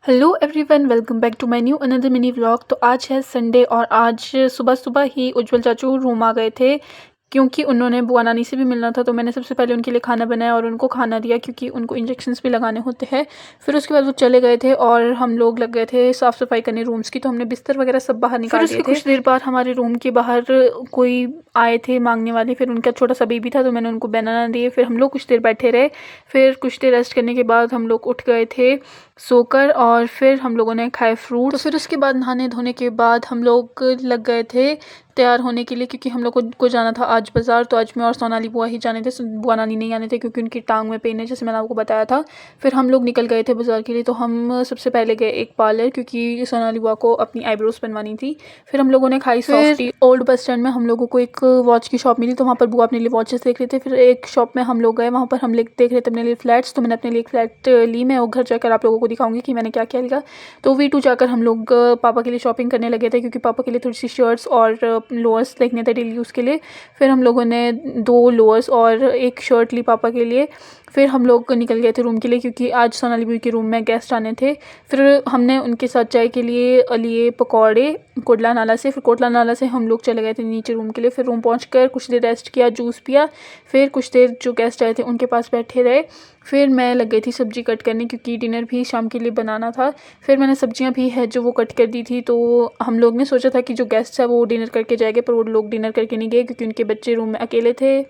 Hello everyone, welcome back to my new another mini vlog. तो आज है Sunday और आज सुबह सुबह ही उज्जवल चाचू रूम आ गए थे क्योंकि उन्होंने बुआ नानी से भी मिलना था। तो मैंने सबसे पहले उनके लिए खाना बनाया और उनको खाना दिया क्योंकि उनको इंजेक्शंस भी लगाने होते हैं। फिर उसके बाद वो चले गए थे और हम लोग लग गए थे साफ़ सफाई करने रूम्स की। तो हमने बिस्तर वगैरह सब बाहर निकाल दिए थे। कुछ देर बाद हमारे रूम के बाहर कोई आए थे मांगने वाले। फिर उनका छोटा सा बेबी था तो मैंने उनको बनाना दिए। फिर हम लोग कुछ देर बैठे रहे। फिर कुछ देर रेस्ट करने के बाद हम लोग उठ गए थे सोकर और फिर हम लोगों ने खाए फ्रूट। तो फिर उसके बाद नहाने धोने के बाद हम लोग लग गए थे तैयार होने के लिए क्योंकि हम लोग को जाना था आज बाज़ार। तो आज मैं और सोनाली बुआ ही जाने थे, बुआ नानी नहीं आने थे क्योंकि उनकी टांग में पेन है, जैसे मैंने आपको बताया था। फिर हम लोग निकल गए थे बाज़ार के लिए। तो हम सबसे पहले गए एक पार्लर क्योंकि सोनाली बुआ को अपनी आईब्रोज बनवानी थी। फिर हम लोगों ने खाई सॉफ्टी। ओल्ड बस स्टैंड में हम लोगों को एक वॉच की शॉप मिली तो वहाँ पर बुआ अपने लिए वॉचेस देख रहे थे। फिर एक शॉप में हम लोग गए, वहाँ पर हम देख रहे थे अपने लिए फ्लैट्स। तो मैंने अपने लिए एक फ्लैट ली। मैं वो घर जाकर आप लोगों को दिखाऊंगी कि मैंने क्या क्या लिया। तो V2 जाकर हम लोग पापा के लिए शॉपिंग करने लगे थे क्योंकि पापा के लिए थोड़ी सी शर्ट्स और लोअर्स देखने थे डेली यूज़ के लिए। फिर हम लोगों ने 2 लोअर्स और एक शर्ट ली पापा के लिए। फिर हम लोग निकल गए थे रूम के लिए क्योंकि आज सोनाली बूई के रूम में गेस्ट आने थे। फिर हमने उनके साथ चाय के लिए लिए पकौड़े कोटला नाला से। फिर कोटला नाला से हम लोग चले गए थे नीचे रूम के लिए। फिर रूम पहुंचकर कुछ देर रेस्ट किया, जूस पिया। फिर कुछ देर जो गेस्ट आए थे उनके पास बैठे रहे। फिर मैं लग गई थी सब्ज़ी कट करने क्योंकि डिनर भी शाम के लिए बनाना था। फिर मैंने सब्जियां भी है जो वो कट कर दी थी। तो हम लोग ने सोचा था कि जो गेस्ट है वो डिनर करके जाएंगे, पर वो लोग डिनर करके नहीं गए क्योंकि उनके बच्चे रूम में अकेले थे।